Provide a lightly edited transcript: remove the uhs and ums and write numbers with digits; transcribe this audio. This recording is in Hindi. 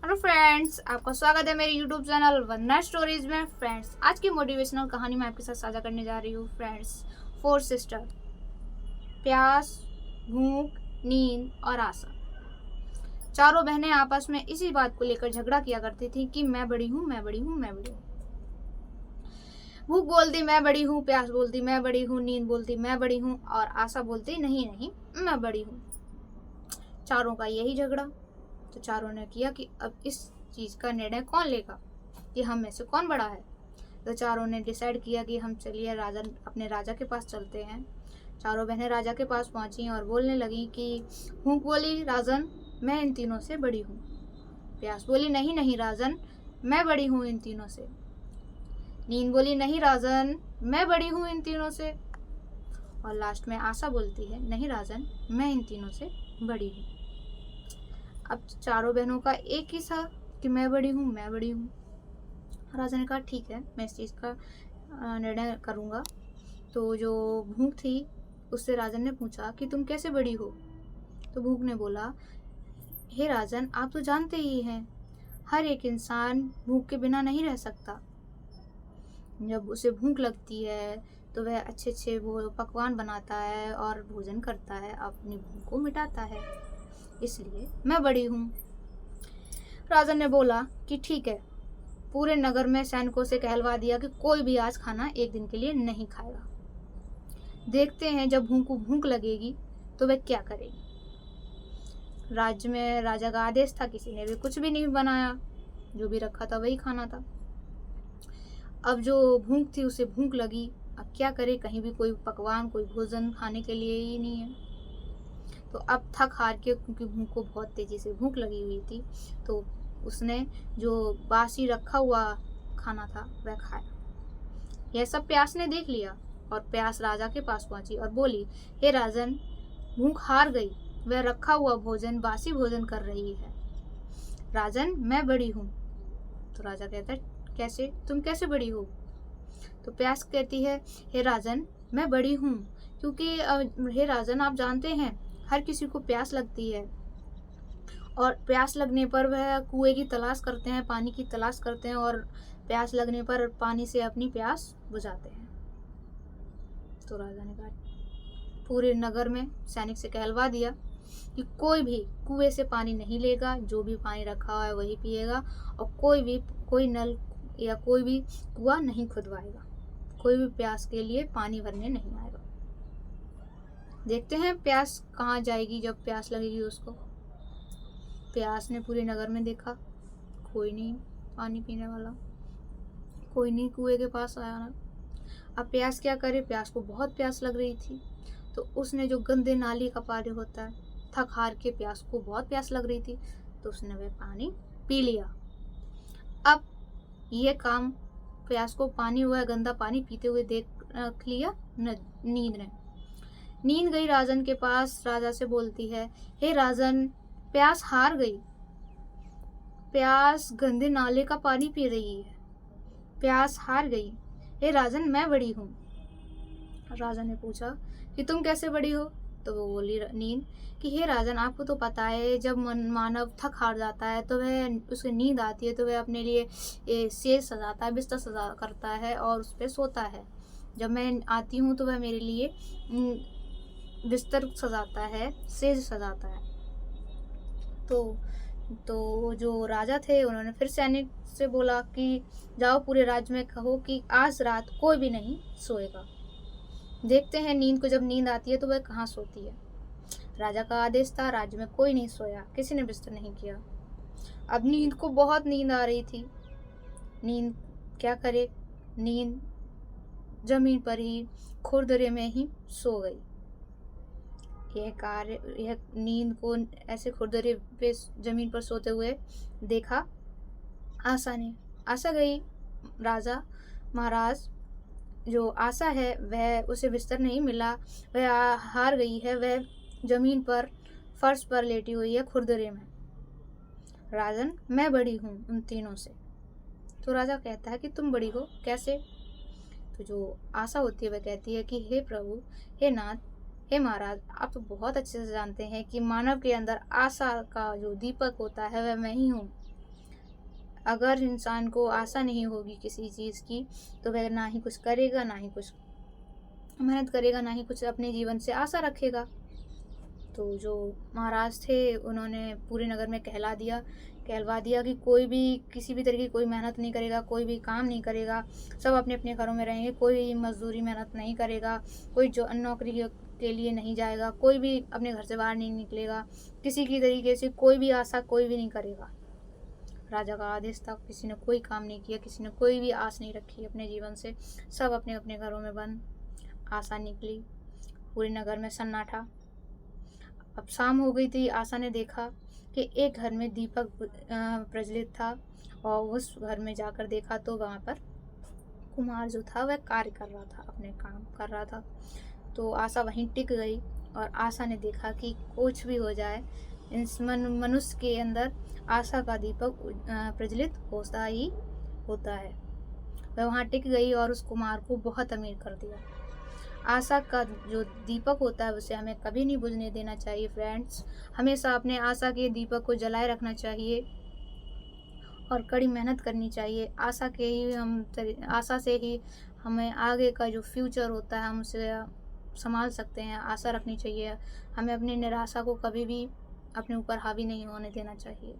हेलो फ्रेंड्स, आपका स्वागत है मेरे यूट्यूब चैनल वंदना स्टोरीज में। फ्रेंड्स, आज की मोटिवेशनल कहानी मैं आपके साथ साझा करने जा रही हूँ। फ्रेंड्स, फोर सिस्टर, प्यास, भूख, नींद और आशा। चारों बहनें आपस में इसी बात को लेकर झगड़ा किया करती थी कि मैं बड़ी हूँ, मैं बड़ी हूँ, मैं बड़ी हूँ। भूख बोलती मैं बड़ी हूँ, प्यास बोलती मैं बड़ी हूँ, नींद बोलती मैं बड़ी हूँ और आशा बोलती नहीं नहीं मैं बड़ी हूँ। चारों का यही झगड़ा। तो चारों ने किया कि अब इस चीज का निर्णय कौन लेगा कि हम में से कौन बड़ा है। तो चारों ने डिसाइड किया कि हम चलिए अपने राजा के पास चलते हैं। चारों बहनें राजा के पास पहुंची और बोलने लगी कि भूख बोली राजन, मैं इन तीनों से बड़ी हूँ। प्यास बोली नहीं नहीं राजन, मैं बड़ी हूँ इन तीनों से। नींद बोली नहीं राजन, मैं बड़ी हूँ इन तीनों से। और लास्ट में आशा बोलती है नहीं राजन, मैं इन तीनों से बड़ी हूँ। अब चारों बहनों का एक ही था कि मैं बड़ी हूँ, मैं बड़ी हूँ। राजा ने कहा ठीक है, मैं इस चीज़ का निर्णय करूँगा। तो जो भूख थी उससे राजन ने पूछा कि तुम कैसे बड़ी हो। तो भूख ने बोला हे राजन, आप तो जानते ही हैं हर एक इंसान भूख के बिना नहीं रह सकता। जब उसे भूख लगती है तो वह अच्छे अच्छे वो पकवान बनाता है और भोजन करता है, अपनी भूख को मिटाता है, इसलिए मैं बड़ी हूँ। राजन ने बोला कि ठीक है, पूरे नगर में सैनिकों से कहलवा दिया कि कोई भी आज खाना एक दिन के लिए नहीं खाएगा। देखते हैं जब भूख को भूख लगेगी तो वह क्या करेगी। राज्य में राजा का आदेश था, किसी ने भी कुछ भी नहीं बनाया, जो भी रखा था वही खाना था। अब जो भूख थी उसे भूख लगी, अब क्या करे, कहीं भी कोई पकवान कोई भोजन खाने के लिए ही नहीं है। तो अब थक हार के, क्योंकि भूख को बहुत तेजी से भूख लगी हुई थी, तो उसने जो बासी रखा हुआ खाना था वह खाया। यह सब प्यास ने देख लिया और प्यास राजा के पास पहुंची और बोली हे राजन, भूख हार गई, वह रखा हुआ भोजन बासी भोजन कर रही है। राजन, मैं बड़ी हूँ। तो राजा कहता है कैसे, तुम कैसे बड़ी हो। तो प्यास कहती है हे राजन, मैं बड़ी हूँ क्योंकि हे राजन, आप जानते हैं हर किसी को प्यास लगती है और प्यास लगने पर वह कुएं की तलाश करते हैं, पानी की तलाश करते हैं और प्यास लगने पर पानी से अपनी प्यास बुझाते हैं। तो राजा ने कहा पूरे नगर में सैनिक से कहलवा दिया कि कोई भी कुएं से पानी नहीं लेगा, जो भी पानी रखा हुआ है वही पिएगा और कोई नल या कोई भी कुआं नहीं खुदवाएगा, कोई भी प्यास के लिए पानी भरने नहीं आएगा। देखते हैं प्यास कहाँ जाएगी जब प्यास लगेगी उसको। प्यास ने पूरे नगर में देखा, कोई नहीं पानी पीने वाला, कोई नहीं कुएं के पास आया ना। अब प्यास क्या करे, प्यास को बहुत प्यास लग रही थी, तो उसने जो गंदे नाली का पानी होता है, थक हार के प्यास को बहुत प्यास लग रही थी तो उसने वह पानी पी लिया। अब ये काम प्यास को पानी हुआ गंदा पानी पीते हुए देख लिया नींद ने। नींद गई राजन के पास, राजा से बोलती है हे राजन, प्यास हार गई, प्यास गंदे नाले का पानी पी रही है, प्यास हार गई, हे राजन मैं बड़ी हूँ। राजा ने पूछा कि तुम कैसे बड़ी हो। तो वो बोली नींद कि हे राजन, आपको तो पता है जब मानव थक हार जाता है तो वह उसे नींद आती है तो वह अपने लिए सेज सजाता है, बिस्तर सजा करता है और उस पर सोता है। जब मैं आती हूँ तो वह मेरे लिए बिस्तर सजाता है, सेज सजाता है। तो जो राजा थे उन्होंने फिर सैनिक से बोला कि जाओ पूरे राज्य में कहो कि आज रात कोई भी नहीं सोएगा। देखते हैं नींद को जब नींद आती है तो वह कहाँ सोती है। राजा का आदेश था, राज्य में कोई नहीं सोया, किसी ने बिस्तर नहीं किया। अब नींद को बहुत नींद आ रही थी, नींद क्या करे, नींद जमीन पर ही खुरदरे में ही सो गई। यह नींद को ऐसे खुरदरे पे जमीन पर सोते हुए देखा आशा ने। आशा गई, राजा महाराज जो आशा है वह उसे बिस्तर नहीं मिला, वह हार गई है, वह जमीन पर फर्श पर लेटी हुई है खुरदरे में। राजन, मैं बड़ी हूँ उन तीनों से। तो राजा कहता है कि तुम बड़ी हो कैसे। तो जो आशा होती है वह कहती है कि हे प्रभु, हे नाथ, हे महाराज, आप तो बहुत अच्छे से जानते हैं कि मानव के अंदर आशा का जो दीपक होता है वह मैं ही हूँ। अगर इंसान को आशा नहीं होगी किसी चीज़ की, तो वह ना ही कुछ करेगा, ना ही कुछ मेहनत करेगा, ना ही कुछ अपने जीवन से आशा रखेगा। तो जो महाराज थे, उन्होंने पूरे नगर में कहलवा दिया कि कोई भी किसी भी तरह की कोई मेहनत नहीं करेगा, कोई भी काम नहीं करेगा, सब अपने-अपने घरों में रहेंगे, कोई मज़दूरी मेहनत नहीं करेगा, कोई जो नौकरी के लिए नहीं जाएगा, कोई भी अपने घर से बाहर नहीं निकलेगा, किसी की तरीके से कोई भी आशा कोई भी नहीं करेगा। राजा का आदेश था, किसी ने कोई काम नहीं किया, किसी ने कोई भी आस नहीं रखी अपने जीवन से, सब अपने-अपने घरों में बंद। आशा निकली, पूरे नगर में सन्नाटा। अब शाम हो गई थी, आशा ने देखा कि एक घर में दीपक प्रज्वलित था, और उस घर में जाकर देखा तो वहाँ पर कुमार जो था वह कार्य कर रहा था, अपने काम कर रहा था। तो आशा वहीं टिक गई, और आशा ने देखा कि कुछ भी हो जाए, इस मनुष्य के अंदर आशा का दीपक प्रज्वलित होता ही होता है। वह वहाँ टिक गई और उस कुमार को बहुत अमीर कर दिया। आशा का जो दीपक होता है उसे हमें कभी नहीं बुझने देना चाहिए फ्रेंड्स। हमेशा अपने आशा के दीपक को जलाए रखना चाहिए और कड़ी मेहनत करनी चाहिए। आशा से ही हमें आगे का जो फ्यूचर होता है हम उसे संभाल सकते हैं। आशा रखनी चाहिए। हमें अपनी निराशा को कभी भी अपने ऊपर हावी नहीं होने देना चाहिए।